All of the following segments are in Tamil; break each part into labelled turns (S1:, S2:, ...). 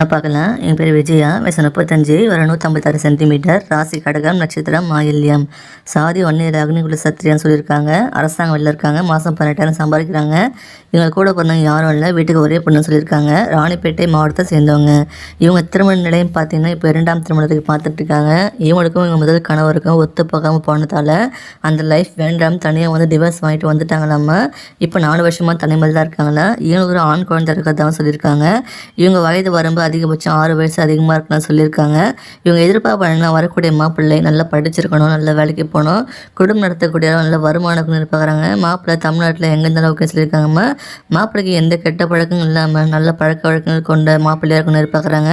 S1: பார்க்கலாம். என் பேர் விஜயா. வயசு 35, ஒரு 156 சென்டிமீட்டர். ராசி கடகம், நட்சத்திரம் மாயில்யம். சாதி வன்னியர் அக்னிகுல சத்திரியான்னு சொல்லியிருக்காங்க. அரசாங்க வெளில இருக்காங்க. மாதம் 18,000 சம்பாதிக்கிறாங்க. இவங்க கூட பிறந்தவங்க யாரும் இல்லை, வீட்டுக்கு ஒரே பொண்ணுன்னு சொல்லியிருக்காங்க. ராணிப்பேட்டை மாவட்டத்தை சேர்ந்தவங்க. இவங்க திருமண நிலையம் பார்த்தீங்கன்னா இப்போ 2ஆம் திருமணத்துக்கு பார்த்துட்டு இருக்காங்க. இவங்களுக்கும் இவங்க முதல் கணவருக்கும் ஒத்து போகாமல் போனதால் அந்த லைஃப் வேண்டாம் தனியாக டிவோர்ஸ் வாங்கிட்டு வந்துட்டாங்களாமா. இப்போ 4 வருஷமாக தனிமையில் தான் இருக்காங்களா. இவங்களுக்கு ஒரு ஆண் குழந்தை இருக்கிறதாவும் சொல்லியிருக்காங்க. இவங்க வயது வரம்பு அதிகபட்சம் 6 வயசு அதிகமாக இருக்குன்னு சொல்லியிருக்காங்க. இவங்க எதிர்பார்ப்பாங்கன்னா வரக்கூடிய மாப்பிள்ளை நல்லா படிச்சிருக்கணும், நல்ல வேலைக்கு போகணும், குடும்பம் நடத்தக்கூடிய நல்ல வருமானம் இருப்பாங்க. மாப்பிள்ளை தமிழ்நாட்டில் எங்கே இருந்தாலும் ஓகே சொல்லியிருக்காங்கம்மா. மாப்பிள்ளைக்கு எந்த கெட்ட பழக்கமும் இல்லாமல் நல்ல பழக்க வழக்கங்கள் கொண்ட மாப்பிள்ளையாக இருக்கணும்னு எதிர்பார்க்குறாங்க.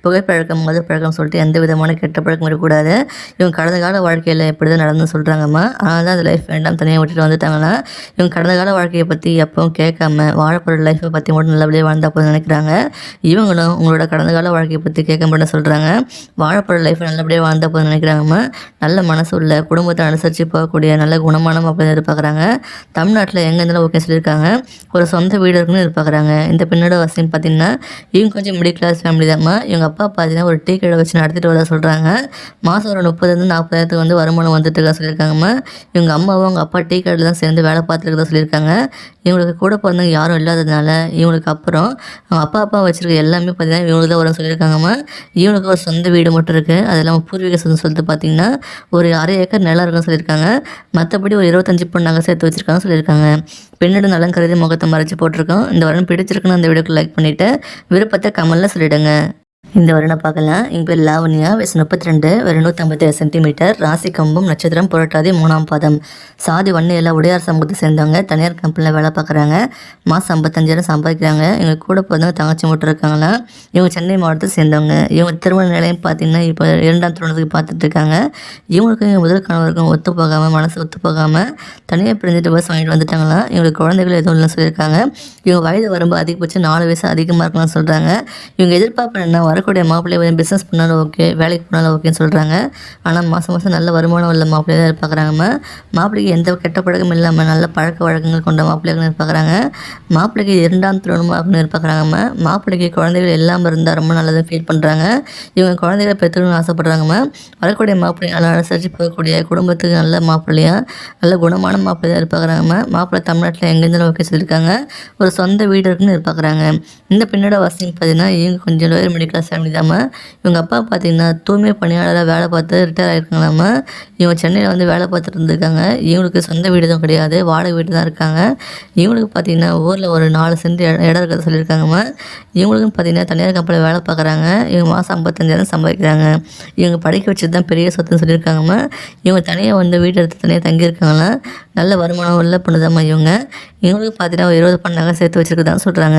S1: புகைப்பழக்கம் மது பழக்கம் சொல்லிட்டு எந்த விதமான கெட்ட பழக்கம் இருக்கக்கூடாது. இவங்க கடந்த கால வாழ்க்கையில் எப்படி தான் நடந்து சொல்கிறாங்கம்மா. அதனால தான் அந்த லைஃப் வேண்டாம் தனியாக விட்டுட்டு வந்துட்டாங்கன்னா. இவங்க கடந்த கால வாழ்க்கையை பற்றி எப்பவும் கேட்காம வாழப்போகிற லைஃப்பை பற்றி மட்டும் நல்லபடியாக வாழ்ந்தா போதும் நினைக்கிறாங்க. இவங்களும் உங்களோட கடந்த கால வாழ்க்கையை பற்றி கேட்க மாட்டேன்னு சொல்கிறாங்க. வாழப்போகிற லைஃப்பை நல்லபடியாக வாழ்ந்தா போதும் நினைக்கிறாங்கம்மா. நல்ல மனசு உள்ள குடும்பத்தை அனுசரித்து போகக்கூடிய நல்ல குணமான அப்படின்னு எதிர்பார்க்குறாங்க. தமிழ்நாட்டில் எங்கே இருந்தாலும் ஓகே சொல்லியிருக்காங்க. ஒரு சொந்த வீடு இருக்குன்னு எதிர்பார்க்குறாங்க. இந்த பெண்ணோட வசதின்னு பார்த்தீங்கன்னா இவங்க கொஞ்சம் மிடில் கிளாஸ் ஃபேமிலி தான்மா. இவங்க அப்பா பார்த்தீங்கன்னா ஒரு டீ கடை வச்சு நடத்திட்டு வர சொல்கிறாங்க. மாதம் ஒரு 30,000-40,000 வருமானம் வந்துட்டு சொல்லியிருக்காங்கம்மா. இவங்க அம்மாவும் அவங்க அப்பா டீ கடையில் தான் சேர்ந்து வேலை பார்த்துருக்கதா சொல்லியிருக்காங்க. இவங்களுக்கு கூட பிறந்தவங்க யாரும் இல்லாததுனால இவங்களுக்கு அப்புறம் அவங்க அப்பா வச்சுருக்க எல்லாமே பார்த்தீங்கன்னா இவங்களுக்கு தான் வரும்னு சொல்லியிருக்காங்கம்மா. இவங்களுக்கு ஒரு சொந்த வீடு மட்டும் இருக்குது. அது இல்லாமல் பூர்வீக சொந்தம் சொல்லிட்டு பார்த்தீங்கன்னா ஒரு 1/2 ஏக்கர் நிலம் இருக்குன்னு சொல்லியிருக்காங்க. மற்றபடி ஒரு 25 பொண்ணு நகை சேர்த்து வச்சுருக்காங்கன்னு சொல்லியிருக்காங்க. பெண்ணோட நலம் கருதி முகத்தை மறைச்சி போட்டிருக்கோம். இந்த வருடம் பிடிச்சிருக்குன்னு அந்த வீடியோக்கு லைக் பண்ணிவிட்டு விருப்பத்தை கமெண்ட்டில் சொல்லிவிடுங்க. இந்த வருடம் பார்க்கலாம். எங்கள் பேர் லாவண்யா. வயசு 32, ஒரு 157 சென்டிமீட்டர். ராசி கம்பம், நட்சத்திரம் புரட்டாதி, 3ஆம் பாதம். சாதி வன்னியில் உடையார் சமூகத்தை சேர்ந்தவங்க. தனியார் கம்பெனியில் வேலை பார்க்குறாங்க. மாதம் 55,000 சம்பாதிக்கிறாங்க. எங்கள் கூட பிறந்தவங்க தங்கச்சி மட்டும் இருக்காங்களா. இவங்க சென்னை மாவட்டத்தை சேர்ந்தவங்க. இவங்க திருமண நிலையம் பார்த்தீங்கன்னா இப்போ 2ஆம் திருமணத்துக்கு பார்த்துட்டு இருக்காங்க. இவங்களுக்கும் இவங்க முதல் கணவருக்கும் ஒத்து போகாமல் மனசு ஒத்து போகாமல் தனியாக பிரிஞ்சுட்டு பஸ் வாங்கிட்டு வந்துட்டாங்களா. இவங்களுக்கு குழந்தைகள் எதுவும் இல்லைன்னு சொல்லியிருக்காங்க. இவங்க வயது வரம்பு அதிகபட்சம் 4 வயசு அதிகமாக இருக்கலாம்னு சொல்கிறாங்க. இவங்க எதிர்பார்ப்பு என்ன, வரக்கூடிய மாப்பிள்ளையை பிஸ்னஸ் பண்ணாலும் ஓகே, வேலைக்கு போனாலும் ஓகேன்னு சொல்கிறாங்க. ஆனால் மாதம் நல்ல வருமானம் உள்ள மாப்பிள்ளையை தான் எதிர்பார்க்குறாங்கம்மா. மாப்பிள்ளைக்கு எந்த கெட்ட பழக்கம் இல்லாமல் நல்ல பழக்க வழக்கங்கள் கொண்ட மாப்பிள்ளைகள் எதிர்பார்க்குறாங்க. மாப்பிள்ளைக்கு 2ஆம் திருமணம் எதிர்பார்க்குறாங்கம்மா. மாப்பிள்ளைக்கு குழந்தைகள் இல்லாமல் இருந்தால் ரொம்ப நல்லதாக ஃபீல் பண்ணுறாங்க. இவங்க குழந்தைகளை பெற்றுக்கணும்னு ஆசைப்படுறாங்கம்மா. வரக்கூடிய மாப்பிள்ளை நல்லா அனுசரித்து போகக்கூடிய குடும்பத்துக்கு நல்ல மாப்பிள்ளையாக நல்ல குணமான மாப்பிள்ளையாக எதிர்பார்க்குறாங்கம்மா. மாப்பிள்ளை தமிழ்நாட்டில் எங்கேருந்தாலும் ஓகே சொல்லியிருக்காங்க. ஒரு சொந்த வீடு இருக்குன்னு எதிர்பார்க்குறாங்க. இந்த பெண்ணோட வசதி பார்த்தீங்கன்னா இவங்க கொஞ்சம் லோயர் மிடில் கிளாஸ் ஃபேமிலி தாம்மா. இவங்க அப்பா பார்த்தீங்கன்னா தூய்மை பணியாளராக வேலை பார்த்து ரிட்டையர் ஆகிருக்காங்களாம்மா. இவங்க சென்னையில் வேலை பார்த்துட்டு இருந்திருக்காங்க. இவங்களுக்கு சொந்த வீடு எதுவும் கிடையாது, வாடகை வீடு தான் இருக்காங்க. இவங்களுக்கு பார்த்தீங்கன்னா ஊரில் ஒரு 4 சென்ட் இடம் இருக்கிறத சொல்லியிருக்காங்கம்மா. இவங்களுக்கும் பார்த்தீங்கன்னா தனியார் கம்பெனியில் வேலை பார்க்குறாங்க. இவங்க மாதம் 55,000 சம்பாதிக்கிறாங்க. இவங்க படிக்க வச்சது தான் பெரிய சொத்துன்னு சொல்லியிருக்காங்கம்மா. இவங்க தனியாக வீடு எடுத்து தனியாக தங்கியிருக்காங்களாம். நல்ல வருமானம் உள்ள பொண்ணுதாம்மா இவங்க. இவங்களுக்கு பார்த்தீங்கன்னா ஒரு 20 பணம் நகை சேர்த்து வச்சுருக்குதான்னு சொல்கிறாங்க.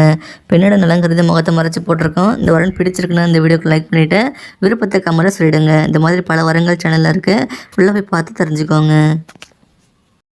S1: பெண்ணோட நலங்கிறது முகத்தை மறைச்சி போட்டிருக்கோம். இந்த வருடம் பிடிச்சிருக்குன்னா இந்த வீடியோக்கு லைக் பண்ணிவிட்டு விருப்பத்தை கமெண்ட்டில் சொல்லிவிடுங்க. இந்த மாதிரி பல வரங்கள் சேனலில் இருக்குது. ஃபுல்லாக போய் பார்த்து தெரிஞ்சுக்கோங்க.